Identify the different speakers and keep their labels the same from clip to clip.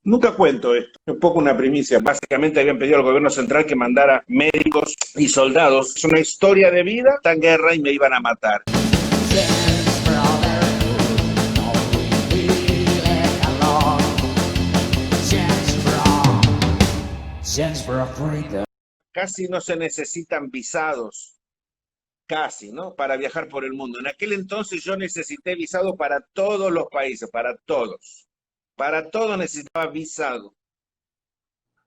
Speaker 1: Nunca cuento esto, es un poco una primicia. Básicamente habían pedido al gobierno central que mandara médicos y soldados. Es una historia de vida, está en guerra y me iban a matar. Casi no se necesitan visados, casi, ¿no? Para viajar por el mundo. En aquel entonces yo necesité visado para todos los países, para todos. Para todo necesitaba visado.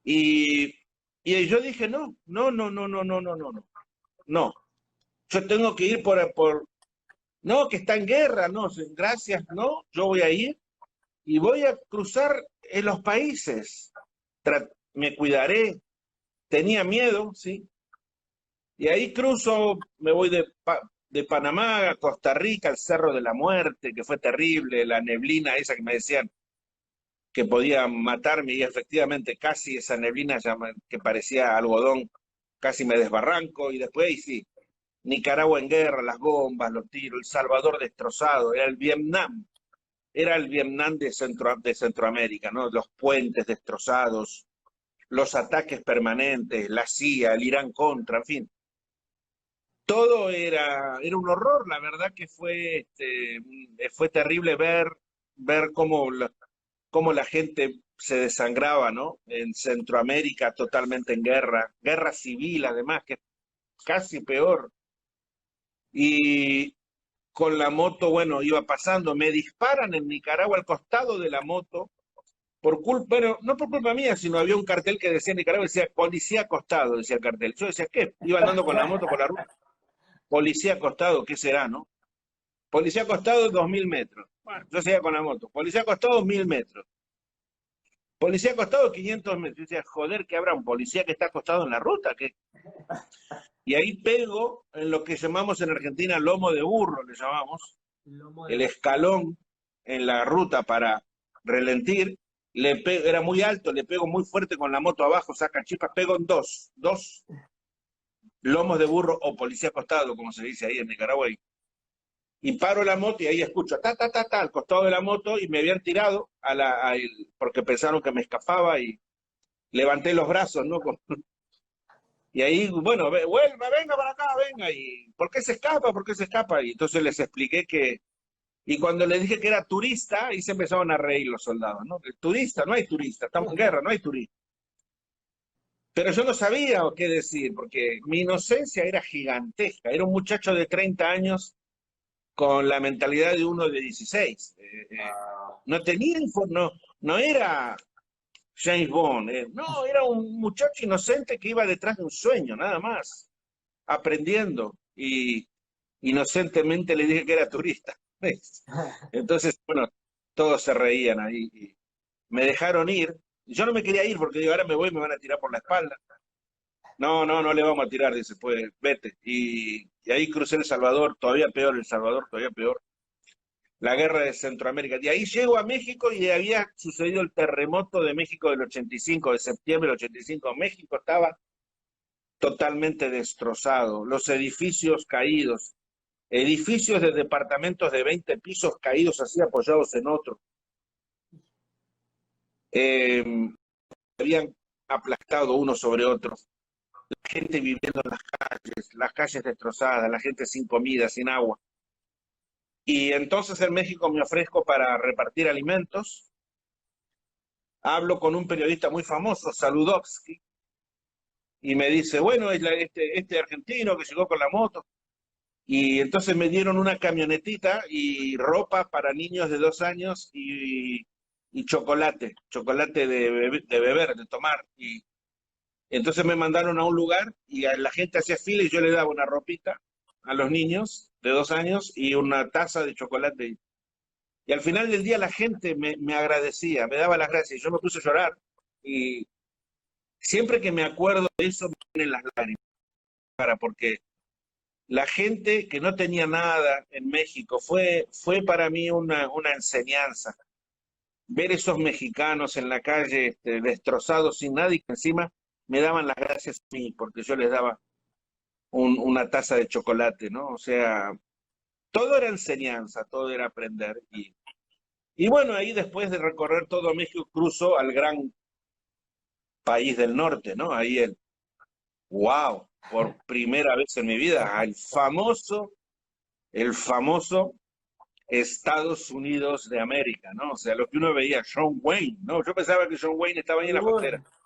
Speaker 1: Y, y yo dije, no, no, no, no, no, no, no, no, no. No, yo tengo que ir no, que está en guerra, no, gracias, no, yo voy a ir y voy a cruzar en los países. Me cuidaré, tenía miedo, ¿sí? Y ahí cruzo, me voy de Panamá a Costa Rica, al Cerro de la Muerte, que fue terrible, la neblina esa que me decían que podía matarme, y efectivamente casi esa neblina que parecía algodón, casi me desbarranco, y después sí, Nicaragua en guerra, las bombas, los tiros, El Salvador destrozado, era el Vietnam de Centroamérica, ¿no? Los puentes destrozados, los ataques permanentes, la CIA, el Irán contra, en fin. Todo era un horror, la verdad que fue terrible ver cómo la gente se desangraba, ¿no? En Centroamérica totalmente en guerra, guerra civil además, que es casi peor. Y con la moto, bueno, iba pasando, me disparan en Nicaragua al costado de la moto, por culpa, bueno, no por culpa mía, sino había un cartel que decía en Nicaragua, decía policía acostado, decía el cartel. Yo decía, ¿qué? Iba andando con la moto por la ruta, policía acostado, ¿qué será, no? Policía acostado 2000 metros. Bueno, yo seguía con la moto. Policía acostado 1000 metros. Policía acostado 500 metros. Yo decía, joder, que habrá un policía que está acostado en la ruta. ¿Qué? Y ahí pego en lo que llamamos en Argentina lomo de burro, le llamamos,
Speaker 2: Lomo de
Speaker 1: el
Speaker 2: burro.
Speaker 1: escalón en la ruta para relentir. Era muy alto, le pego muy fuerte con la moto abajo, saca chispas, pego en dos lomos de burro o policía acostado, como se dice ahí en Nicaragua, y paro la moto y ahí escucho ta, ta, ta, ta, al costado de la moto y me habían tirado porque pensaron que me escapaba y levanté los brazos, ¿no? Y ahí, bueno, vuelva, venga para acá, venga, y ¿por qué se escapa? ¿Por qué se escapa? Y entonces les expliqué y cuando les dije que era turista, ahí se empezaron a reír los soldados, ¿no? El turista, no hay turista, estamos en guerra, no hay turista. Pero yo no sabía qué decir, porque mi inocencia era gigantesca, era un muchacho de 30 años con la mentalidad de uno de 16.
Speaker 2: Ah,
Speaker 1: No tenía no, no era James Bond, no, era un muchacho inocente que iba detrás de un sueño, nada más, aprendiendo. Y inocentemente le dije que era turista. Entonces, bueno, todos se reían ahí. Y me dejaron ir. Yo no me quería ir porque digo, ahora me voy y me van a tirar por la espalda. No, no, no le vamos a tirar, dice, pues vete. Y ahí crucé El Salvador, todavía peor El Salvador, todavía peor. La guerra de Centroamérica. De ahí llego a México y había sucedido el terremoto de México del 85, de septiembre del 85. México estaba totalmente destrozado, los edificios caídos, edificios de departamentos de 20 pisos caídos así apoyados en otro. Eh, Habían aplastado uno sobre otro. La gente viviendo en las calles destrozadas, la gente sin comida, sin agua. Y entonces en México me ofrezco para repartir alimentos. Hablo con un periodista muy famoso, Saludowski, y me dice, bueno, es este argentino que llegó con la moto. Y entonces me dieron una camionetita y ropa para niños de 2 años y chocolate de beber, de tomar. Y entonces me mandaron a un lugar y la gente hacía fila y yo le daba una ropita a los niños de 2 años y una taza de chocolate. Y al final del día la gente me agradecía, me daba las gracias. Y yo me puse a llorar. Y siempre que me acuerdo de eso me vienen las lágrimas, porque la gente que no tenía nada en México fue para mí una enseñanza. Ver esos mexicanos en la calle destrozados sin nadie que encima me daban las gracias a mí porque yo les daba una taza de chocolate, ¿no? O sea, todo era enseñanza, todo era aprender. Y bueno, ahí después de recorrer todo México, cruzo al gran país del norte, ¿no? Ahí wow, por primera vez en mi vida, el famoso Estados Unidos de América, ¿no? O sea, lo que uno veía, John Wayne, ¿no? Yo pensaba que John Wayne estaba ahí en la frontera.
Speaker 2: Seguro.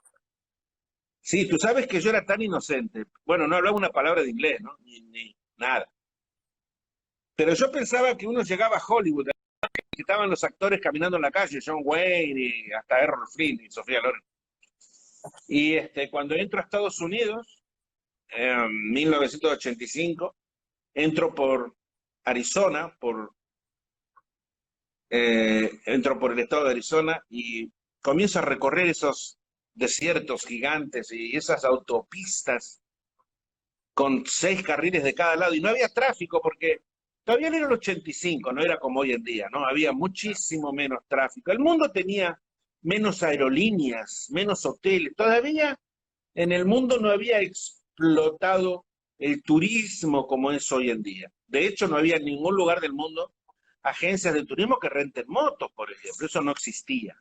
Speaker 1: Sí, tú sabes que yo era tan inocente. Bueno, no hablaba una palabra de inglés, ¿no? Ni nada. Pero yo pensaba que uno llegaba a Hollywood, que estaban los actores caminando en la calle, John Wayne y hasta Errol Flynn y Sofía Loren. Y cuando entro a Estados Unidos, en 1985, entro por Arizona, entro por el estado de Arizona y comienzo a recorrer esos desiertos gigantes y esas autopistas con 6 carriles de cada lado y no había tráfico porque todavía no era el 85, no era como hoy en día, ¿no? Había muchísimo menos tráfico. El mundo tenía menos aerolíneas, menos hoteles. Todavía en el mundo no había explotado el turismo como es hoy en día. De hecho, no había en ningún lugar del mundo agencias de turismo que renten motos, por ejemplo. Eso no existía.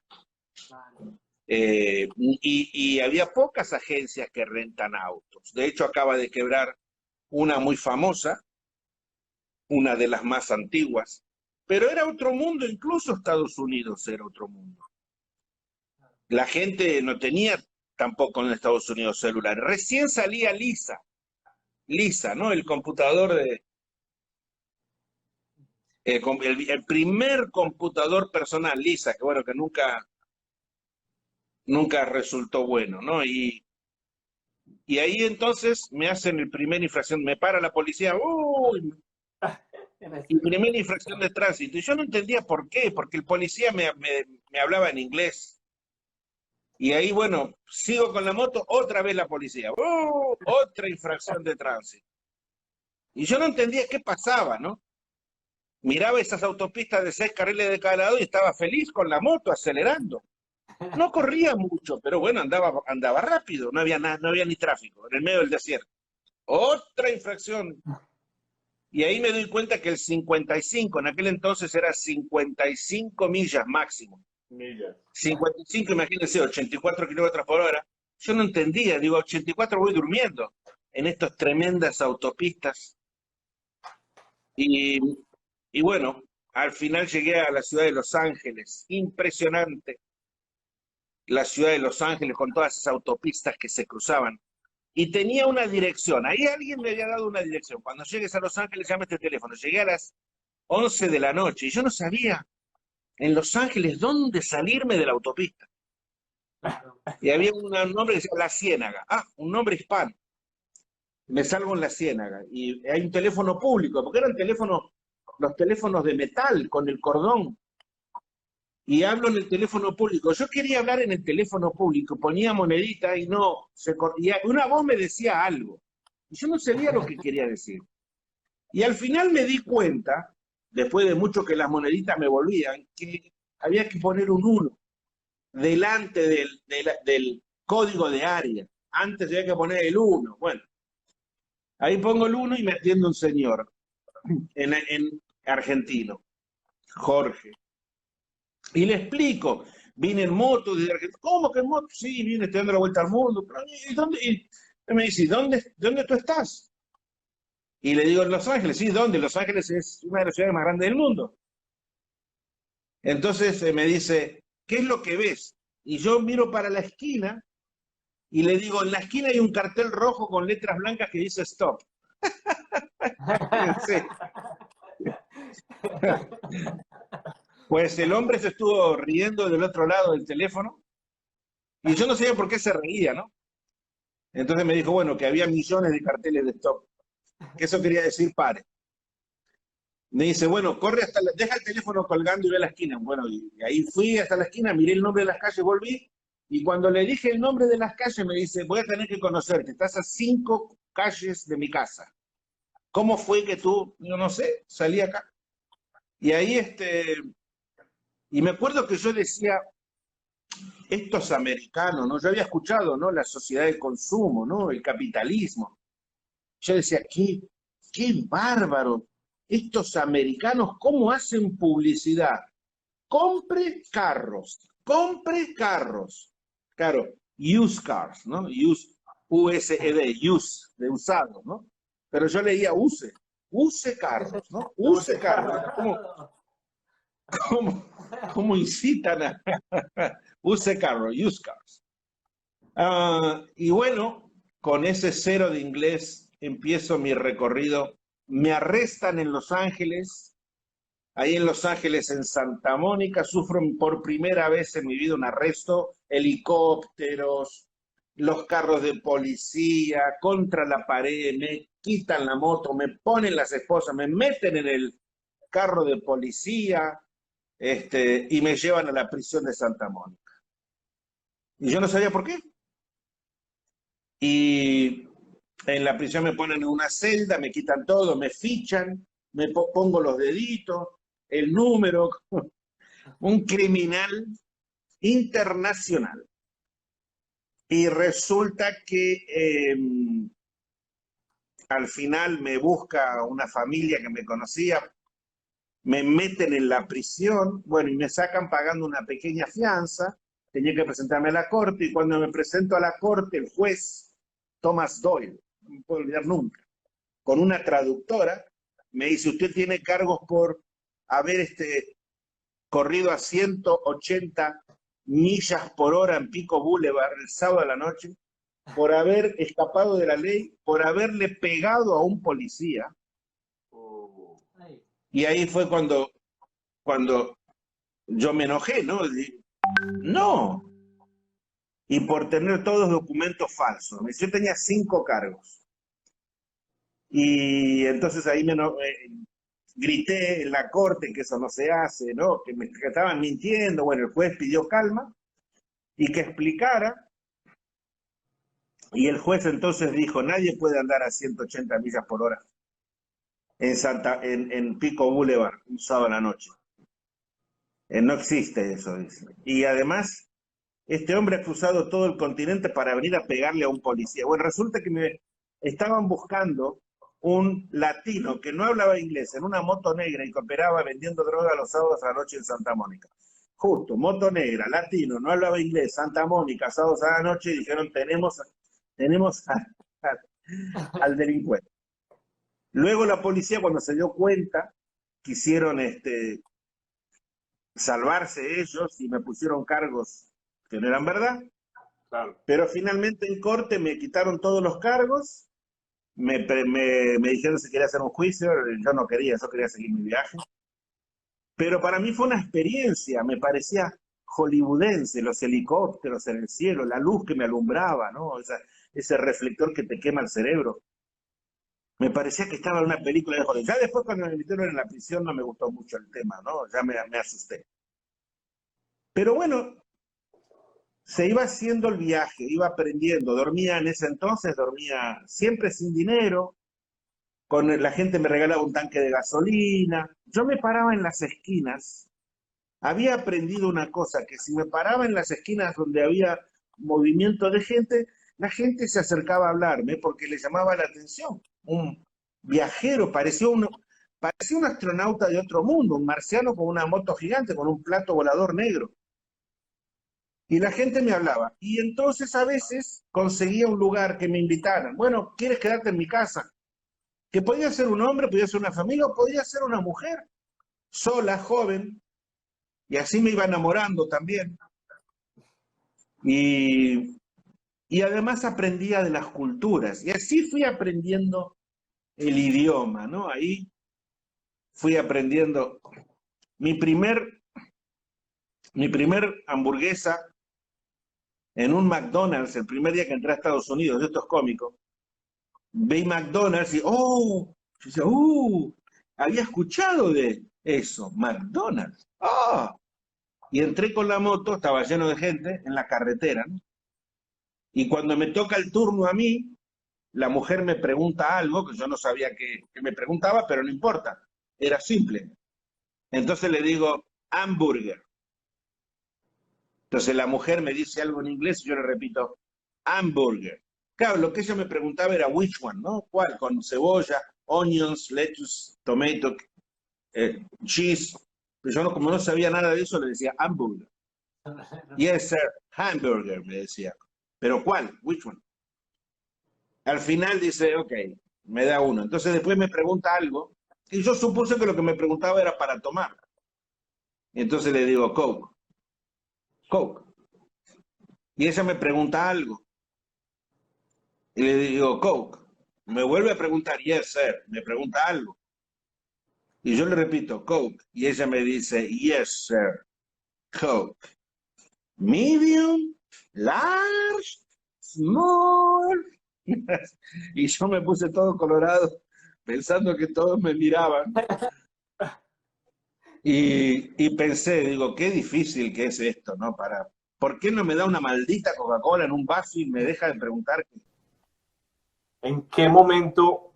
Speaker 2: Vale.
Speaker 1: Y había pocas agencias que rentan autos. De hecho, acaba de quebrar una muy famosa, una de las más antiguas. Pero era otro mundo, incluso Estados Unidos era otro mundo. La gente no tenía tampoco en Estados Unidos celular. Recién salía Lisa, ¿no? El computador el primer computador personal, Lisa, que bueno, que nunca resultó bueno, ¿no? Y ahí entonces me hacen el primer infracción, me para la policía, ¡uy!
Speaker 2: En
Speaker 1: Y
Speaker 2: este-
Speaker 1: primera infracción de tránsito. Y yo no entendía por qué, porque el policía me hablaba en inglés. Y ahí, bueno, sigo con la moto, otra vez la policía, otra infracción de tránsito. Y yo no entendía qué pasaba, ¿no? Miraba esas autopistas de 6 carriles de cada lado y estaba feliz con la moto acelerando. No corría mucho, pero bueno, andaba rápido, no había nada, no había ni tráfico, en el medio del desierto. Otra infracción. Y ahí me doy cuenta que el 55, en aquel entonces era 55 millas máximo.
Speaker 2: Millas.
Speaker 1: 55, imagínense, 84 kilómetros por hora. Yo no entendía, digo, 84 voy durmiendo en estas tremendas autopistas. Y, y bueno, al final llegué a la ciudad de Los Ángeles. Impresionante la ciudad de Los Ángeles con todas esas autopistas que se cruzaban. Y tenía una dirección. Ahí alguien me había dado una dirección. Cuando llegues a Los Ángeles, llama este teléfono. Llegué a las 11 de la noche y yo no sabía en Los Ángeles dónde salirme de la autopista. Y había un nombre que decía La Ciénaga. Ah, un nombre hispano. Me salgo en La Ciénaga. Y hay un teléfono público, porque eran los teléfonos de metal con el cordón. Y hablo en el teléfono público. Yo quería hablar en el teléfono público, ponía monedita y no, y una voz me decía algo. Y yo no sabía lo que quería decir. Y al final me di cuenta, después de mucho que las moneditas me volvían, que había que poner un 1 delante del código de área. Antes había que poner el 1. Bueno, ahí pongo el 1 y me atiende un señor en argentino, Jorge. Y le explico, vine en moto desde Argentina. ¿Cómo que en moto? Sí, vine, estoy dando la vuelta al mundo. ¿Y dónde? Y me dice, ¿dónde tú estás? Y le digo, en Los Ángeles. Sí, ¿dónde? Los Ángeles es una de las ciudades más grandes del mundo. Entonces me dice, ¿qué es lo que ves? Y yo miro para la esquina y le digo, en la esquina hay un cartel rojo con letras blancas que dice stop. Sí. Pues el hombre se estuvo riendo del otro lado del teléfono y yo no sabía por qué se reía, ¿no? Entonces me dijo, bueno, que había millones de carteles de stop, que eso quería decir pare. Me dice, bueno, deja el teléfono colgando y ve a la esquina. Bueno, y ahí fui hasta la esquina, miré el nombre de las calles, volví, y cuando le dije el nombre de las calles, me dice, voy a tener que conocerte, estás a 5 calles de mi casa. ¿Cómo fue que tú, yo no sé, salí acá? Y ahí, y me acuerdo que yo decía, estos americanos, ¿no? Yo había escuchado, ¿no? La sociedad de consumo, ¿no? El capitalismo. Yo decía, qué bárbaro. Estos americanos, ¿cómo hacen publicidad? compre carros, compre carros. Claro, use cars, ¿no? Use, U-S-E-D, use, de usado, ¿no? Pero yo leía use carros, ¿no? Use carros. ¿Cómo, cómo incitan a use carros, use cars? Y bueno, con ese cero de inglés empiezo mi recorrido. Me arrestan en Los Ángeles, ahí en Los Ángeles, en Santa Mónica, sufro por primera vez en mi vida un arresto, helicópteros, los carros de policía, contra la pared, me quitan la moto, me ponen las esposas, me meten en el carro de policía, y me llevan a la prisión de Santa Mónica. Y yo no sabía por qué. Y en la prisión me ponen en una celda, me quitan todo, me fichan, me pongo los deditos, el número, un criminal internacional. Y resulta que al final me busca una familia que me conocía, me meten en la prisión, bueno, y me sacan pagando una pequeña fianza, tenía que presentarme a la corte, y cuando me presento a la corte, el juez Thomas Doyle, no me puedo olvidar nunca, con una traductora, me dice, usted tiene cargos por haber corrido a 180 millas por hora en Pico Boulevard el sábado a la noche, por haber escapado de la ley, por haberle pegado a un policía. Y ahí fue cuando yo me enojé, ¿no? No. Y por tener todos los documentos falsos. Yo tenía 5 cargos. Y entonces ahí grité en la corte que eso no se hace, ¿no? Que estaban mintiendo. Bueno, el juez pidió calma y que explicara. Y el juez entonces dijo, nadie puede andar a 180 millas por hora en Pico Boulevard un sábado a la noche. No existe eso, dice. Y además, este hombre ha cruzado todo el continente para venir a pegarle a un policía. Bueno, resulta que me estaban buscando un latino que no hablaba inglés en una moto negra y que operaba vendiendo droga los sábados a la noche en Santa Mónica. Justo, moto negra, latino, no hablaba inglés, Santa Mónica, sábados a la noche, y dijeron, tenemos al delincuente. Luego la policía, cuando se dio cuenta, quisieron salvarse ellos y me pusieron cargos que no eran verdad. Claro. Pero finalmente en corte me quitaron todos los cargos, me dijeron si quería hacer un juicio, yo no quería, yo quería seguir mi viaje. Pero para mí fue una experiencia, me parecía hollywoodense, los helicópteros en el cielo, la luz que me alumbraba, ¿no? Ese reflector que te quema el cerebro. Me parecía que estaba en una película de Hollywood. Ya después cuando me metieron en la prisión no me gustó mucho el tema, ¿no? Ya me asusté. Pero bueno, se iba haciendo el viaje, iba aprendiendo. Dormía en ese entonces, dormía siempre sin dinero. La gente me regalaba un tanque de gasolina. Yo me paraba en las esquinas. Había aprendido una cosa, que si me paraba en las esquinas donde había movimiento de gente, la gente se acercaba a hablarme porque le llamaba la atención. Un viajero, parecía un astronauta de otro mundo, un marciano con una moto gigante, con un plato volador negro. Y la gente me hablaba. Y entonces a veces conseguía un lugar que me invitaran. Bueno, ¿quieres quedarte en mi casa? Que podía ser un hombre, podía ser una familia, o podía ser una mujer, sola, joven. Y así me iba enamorando también. Y además aprendía de las culturas. Y así fui aprendiendo el idioma, ¿no? Ahí fui aprendiendo. Mi primer hamburguesa en un McDonald's, el primer día que entré a Estados Unidos, esto es cómico, vi McDonald's y, yo decía, había escuchado de eso, McDonald's. Y entré con la moto, estaba lleno de gente en la carretera, ¿no? Y cuando me toca el turno a mí, la mujer me pregunta algo que yo no sabía que me preguntaba, pero no importa, era simple. Entonces le digo, hamburger. Entonces la mujer me dice algo en inglés y yo le repito, hamburger. Claro, lo que ella me preguntaba era which one, ¿no? ¿Cuál? Con cebolla, onions, lettuce, tomato, cheese. Pero yo no, como no sabía nada de eso, le decía hamburger. Yes, sir, hamburger, me decía. ¿Pero cuál? Which one? Al final dice, ok, me da uno. Entonces después me pregunta algo, y yo supuse que lo que me preguntaba era para tomar. Y entonces le digo, Coke, Coke. Y ella me pregunta algo, y le digo, Coke. Me vuelve a preguntar, yes, sir, me pregunta algo. Y yo le repito, Coke. Y ella me dice, yes, sir, Coke. Medium, large, small. Y yo me puse todo colorado, pensando que todos me miraban. Y pensé, digo, qué difícil que es esto, ¿no? ¿Por qué no me da una maldita Coca-Cola en un vaso y me deja de preguntar?
Speaker 3: ¿En qué momento,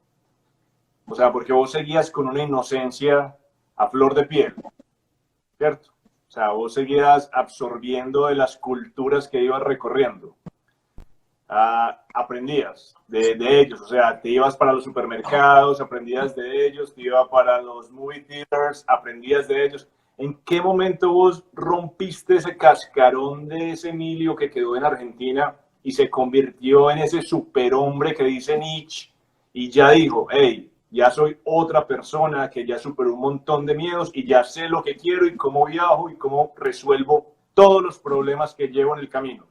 Speaker 3: o sea, porque vos seguías con una inocencia a flor de piel, ¿cierto? O sea, vos seguías absorbiendo de las culturas que ibas recorriendo. Aprendías de ellos, o sea, te ibas para los supermercados, aprendías de ellos, te ibas para los movie theaters, aprendías de ellos. ¿En qué momento vos rompiste ese cascarón de ese Emilio que quedó en Argentina y se convirtió en ese superhombre que dice Nietzsche y ya dijo, hey, ya soy otra persona que ya superó un montón de miedos y ya sé lo que quiero y cómo viajo y cómo resuelvo todos los problemas que llevo en el camino?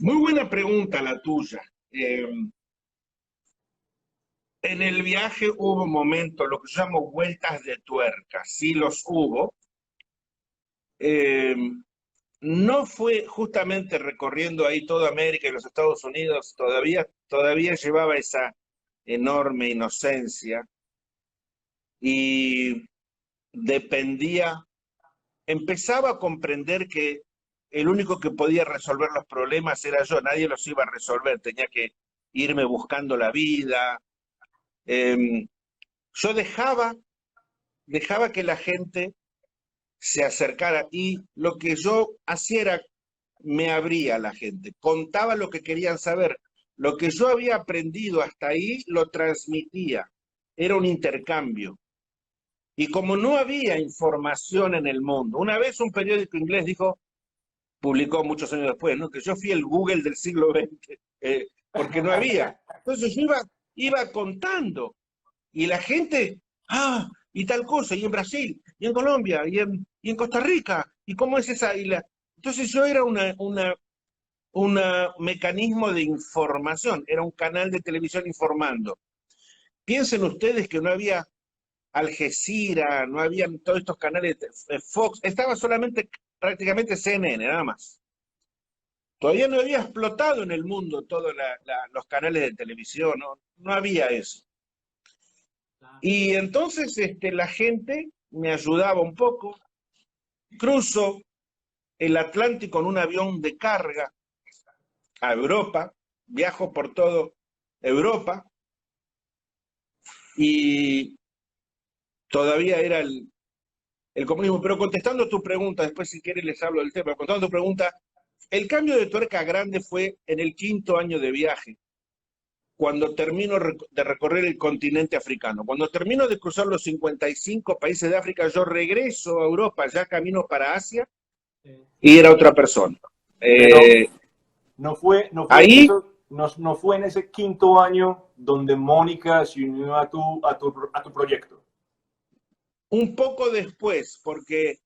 Speaker 1: Muy buena pregunta la tuya. En el viaje hubo momentos, lo que yo llamo vueltas de tuerca, sí los hubo. Eh, no fue justamente recorriendo ahí toda América y los Estados Unidos, todavía llevaba esa enorme inocencia y dependía, empezaba a comprender que el único que podía resolver los problemas era yo, nadie los iba a resolver, tenía que irme buscando la vida. Eh, yo dejaba que la gente se acercara y lo que yo hacía era, me abría a la gente, contaba lo que querían saber, lo que yo había aprendido hasta ahí lo transmitía, era un intercambio. Y como no había información en el mundo, una vez un periódico inglés dijo, publicó muchos años después, ¿no? Que yo fui el Google del siglo XX, porque no había. Entonces yo iba contando y la gente, y tal cosa, y en Brasil, y en Colombia, y en Costa Rica, y cómo es esa isla. Entonces yo era un mecanismo de información, era un canal de televisión informando. Piensen ustedes que no había Al Jazeera, no habían todos estos canales de Fox, estaba solamente prácticamente CNN, nada más. Todavía no había explotado en el mundo todos los canales de televisión, no había eso. Y entonces la gente me ayudaba un poco, cruzo el Atlántico en un avión de carga a Europa, viajo por todo Europa y todavía era el comunismo. Pero contestando tu pregunta, después si quieres les hablo del tema, contestando tu pregunta, el cambio de tuerca grande fue en el quinto año de viaje, cuando termino de recorrer el continente africano. Cuando termino de cruzar los 55 países de África, yo regreso a Europa, ya camino para Asia, y era otra persona.
Speaker 3: Pero no fue en
Speaker 1: Ahí,
Speaker 3: eso, no fue en ese quinto año donde Mónica se unió a tu proyecto.
Speaker 1: un poco después, porque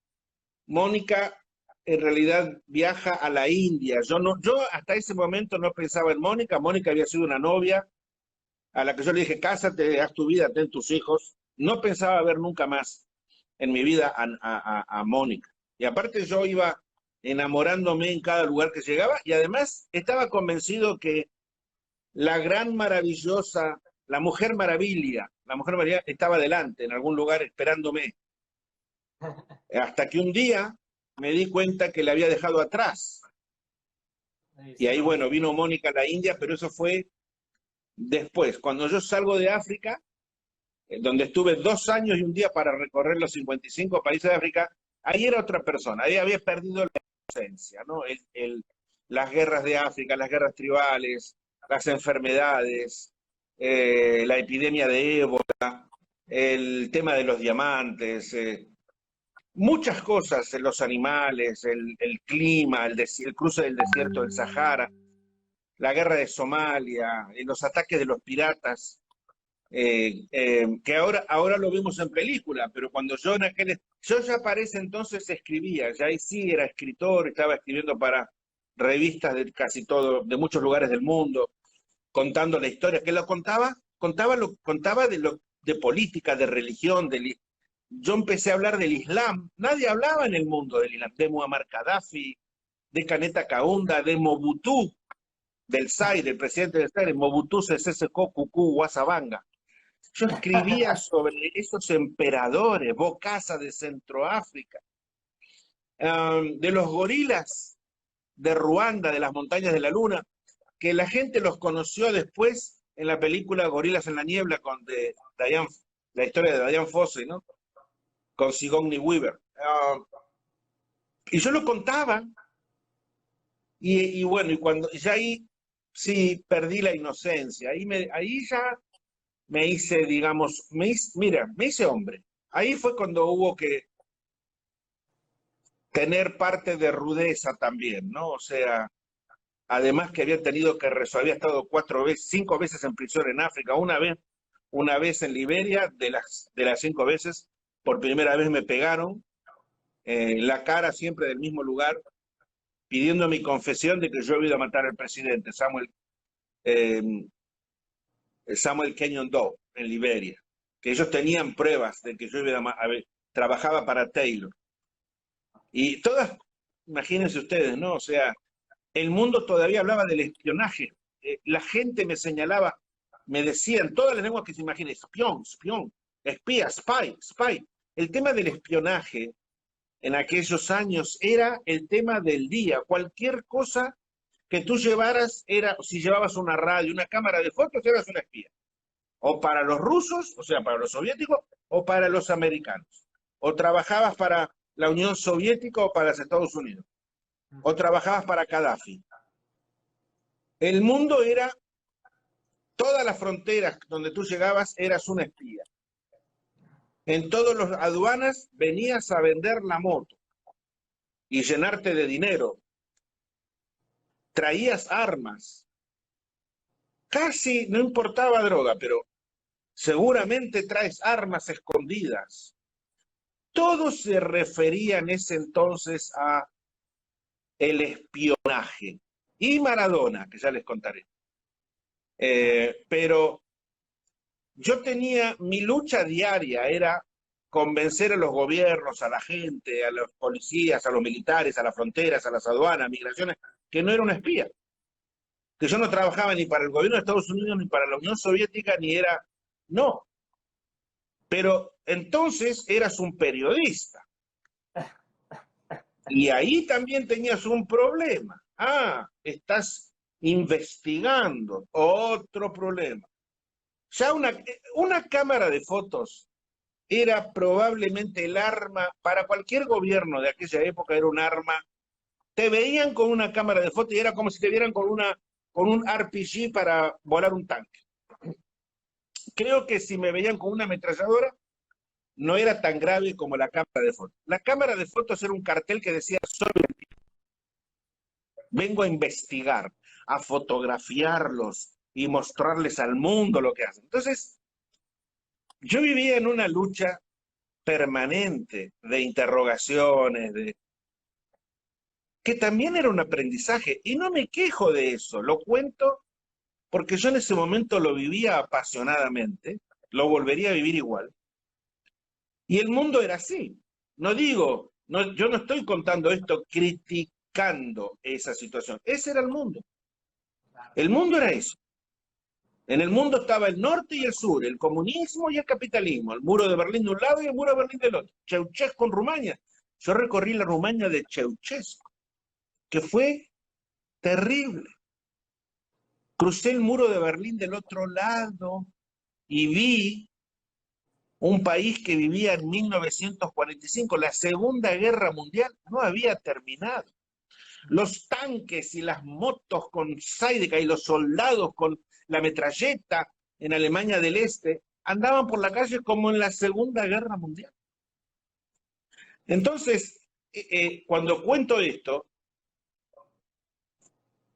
Speaker 1: Mónica en realidad viaja a la India. Yo hasta ese momento no pensaba en Mónica. Mónica había sido una novia a la que yo le dije, cásate, haz tu vida, ten tus hijos. No pensaba ver nunca más en mi vida a Mónica. Y aparte yo iba enamorándome en cada lugar que llegaba y además estaba convencido que la gran maravillosa, la Mujer Maravilla estaba delante, en algún lugar esperándome. Hasta que un día me di cuenta que la había dejado atrás. Y ahí, bueno, vino Mónica a la India, pero eso fue después. Cuando yo salgo de África, donde estuve 2 años y un día para recorrer los 55 países de África, ahí era otra persona, ahí había perdido la inocencia, ¿no? Las guerras de África, las guerras tribales, las enfermedades, la epidemia de ébola, el tema de los diamantes, muchas cosas, los animales, el clima, el cruce del desierto del Sahara, la guerra de Somalia, los ataques de los piratas, que ahora lo vemos en película, pero cuando yo ya para ese entonces escribía, ya ahí sí era escritor, estaba escribiendo para revistas de casi todo, de muchos lugares del mundo, contando la historia, que lo contaba de política, de religión, yo empecé a hablar del Islam, nadie hablaba en el mundo del Islam, de Muammar Gaddafi, de Caneta Kaunda, de Mobutu, del Zaire, el presidente del Zaire, Mobutu Sese Seko Kuku Wasabanga. Yo escribía sobre esos emperadores, Bokassa de Centroáfrica, de los gorilas de Ruanda, de las montañas de la luna, que la gente los conoció después en la película Gorilas en la niebla la historia de Diane Fossey, ¿no? Con Sigourney Weaver. Y yo lo contaba, y bueno, ya ahí sí perdí la inocencia, ahí ya me hice, digamos, me hice hombre. Ahí fue cuando hubo que tener parte de rudeza también, ¿no? O sea, además que había tenido que había estado 5 veces en prisión en África, una vez en Liberia, de las 5 veces, por primera vez me pegaron, en la cara siempre del mismo lugar, pidiendo mi confesión de que yo había ido a matar al presidente, Samuel Kenyon Doe, en Liberia, que ellos tenían pruebas de que yo trabajaba para Taylor. Y todas, imagínense ustedes, ¿no? O sea, el mundo todavía hablaba del espionaje. La gente me señalaba, me decían, todas las lenguas que se imaginen, espión, espía, spy. El tema del espionaje en aquellos años era el tema del día. Cualquier cosa que tú llevaras si llevabas una radio, una cámara de fotos, eras un espía. O para los rusos, o sea, para los soviéticos, o para los americanos. O trabajabas para la Unión Soviética o para los Estados Unidos. O trabajabas para Gaddafi. El mundo era, todas las fronteras donde tú llegabas eras un espía. En todas las aduanas venías a vender la moto y llenarte de dinero. Traías armas. Casi no importaba droga, pero seguramente traes armas escondidas. Todo se refería en ese entonces a el espionaje. Y Maradona, que ya les contaré. Pero yo mi lucha diaria era convencer a los gobiernos, a la gente, a los policías, a los militares, a las fronteras, a las aduanas, a migraciones, que no era un espía. Que yo no trabajaba ni para el gobierno de Estados Unidos, ni para la Unión Soviética, no. Pero entonces eras un periodista. Y ahí también tenías un problema. Estás investigando. Otro problema. Ya una cámara de fotos era probablemente el arma, para cualquier gobierno de aquella época era un arma. Te veían con una cámara de fotos y era como si te vieran con un RPG para volar un tanque. Creo que si me veían con una ametralladora, no era tan grave como la cámara de fotos. La cámara de fotos era un cartel que decía, vengo a investigar, a fotografiarlos y mostrarles al mundo lo que hacen. Entonces, yo vivía en una lucha permanente de interrogaciones, que también era un aprendizaje, y no me quejo de eso, lo cuento porque yo en ese momento lo vivía apasionadamente, lo volvería a vivir igual. Y el mundo era así. Yo no estoy contando esto criticando esa situación. Ese era el mundo. El mundo era eso. En el mundo estaba el norte y el sur, el comunismo y el capitalismo, el muro de Berlín de un lado y el muro de Berlín del otro. Ceausescu en Rumania. Yo recorrí la Rumania de Ceausescu, que fue terrible. Crucé el muro de Berlín del otro lado y vi un país que vivía en 1945. La Segunda Guerra Mundial no había terminado. Los tanques y las motos con Sidecar y los soldados con la metralleta en Alemania del Este andaban por la calle como en la Segunda Guerra Mundial. Entonces, cuando cuento esto,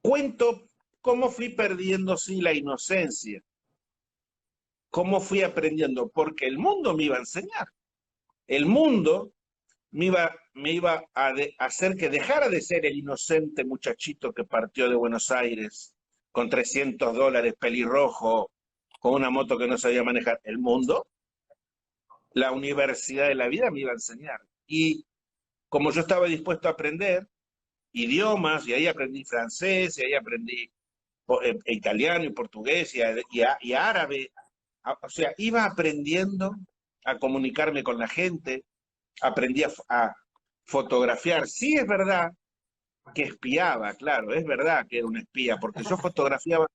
Speaker 1: cuento cómo fui perdiendo, sí, la inocencia, cómo fui aprendiendo, porque el mundo me iba a enseñar. El mundo me iba a hacer que dejara de ser el inocente muchachito que partió de Buenos Aires con $300, pelirrojo, con una moto que no sabía manejar. El mundo, la universidad de la vida me iba a enseñar. Y como yo estaba dispuesto a aprender idiomas, y ahí aprendí francés, y ahí aprendí italiano y portugués y árabe, o sea, iba aprendiendo a comunicarme con la gente, aprendí a fotografiar. Sí es verdad que espiaba, claro, es verdad que era un espía, porque yo fotografiaba,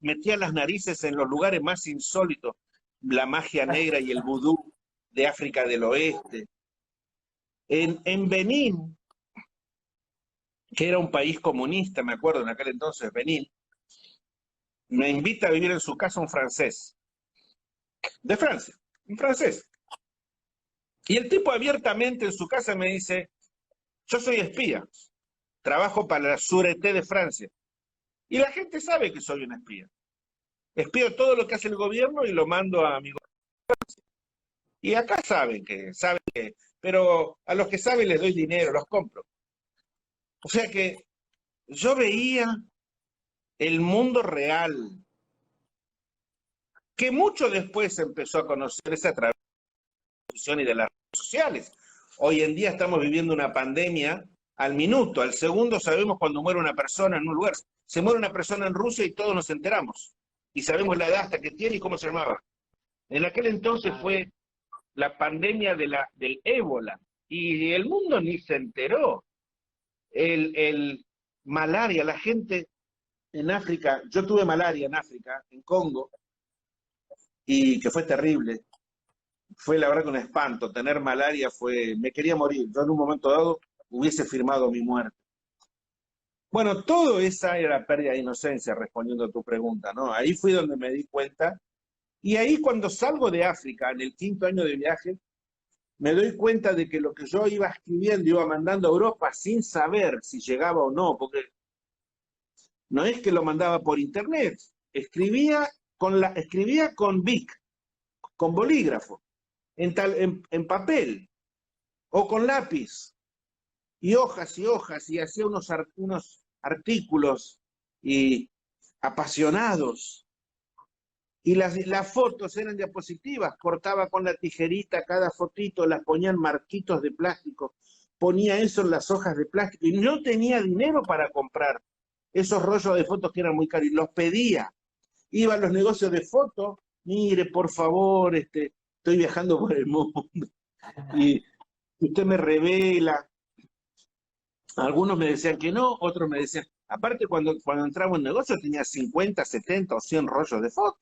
Speaker 1: metía las narices en los lugares más insólitos, la magia negra y el vudú de África del Oeste. En Benín, que era un país comunista, me acuerdo en aquel entonces, Benín, me invita a vivir en su casa un francés, de Francia, un francés. Y el tipo abiertamente en su casa me dice, yo soy espía, trabajo para la Sûreté de Francia. Y la gente sabe que soy un espía. Espío todo lo que hace el gobierno y lo mando a mi gobierno. Y acá saben que, pero a los que saben les doy dinero, los compro. O sea que yo veía el mundo real, que mucho después se empezó a conocerse a través de la televisión y de las redes sociales. Hoy en día estamos viviendo una pandemia al minuto, al segundo sabemos cuando muere una persona en un lugar. Se muere una persona en Rusia y todos nos enteramos. Y sabemos la edad hasta que tiene y cómo se llamaba. En aquel entonces fue la pandemia del ébola. Y el mundo ni se enteró. El malaria, la gente en África, yo tuve malaria en África, en Congo, y que fue terrible. Fue la verdad que un espanto. Tener malaria me quería morir. Yo en un momento dado hubiese firmado mi muerte. Bueno, todo esa era pérdida de inocencia, respondiendo a tu pregunta, ¿no? Ahí fui donde me di cuenta. Y ahí cuando salgo de África, en el 5.º año de viaje, me doy cuenta de que lo que yo iba escribiendo, iba mandando a Europa sin saber si llegaba o no, porque no es que lo mandaba por internet, escribía con Bic, con bolígrafo, en papel, o con lápiz, y hojas, y hacía unos artículos y apasionados. Y las fotos eran diapositivas, cortaba con la tijerita cada fotito, las ponía en marquitos de plástico, ponía eso en las hojas de plástico, y no tenía dinero para comprar esos rollos de fotos que eran muy caros, y los pedía. Iba a los negocios de fotos, mire, por favor, estoy viajando por el mundo, y usted me revela. Algunos me decían que no, otros me decían, aparte cuando entraba en un negocio tenía 50, 70 o 100 rollos de fotos.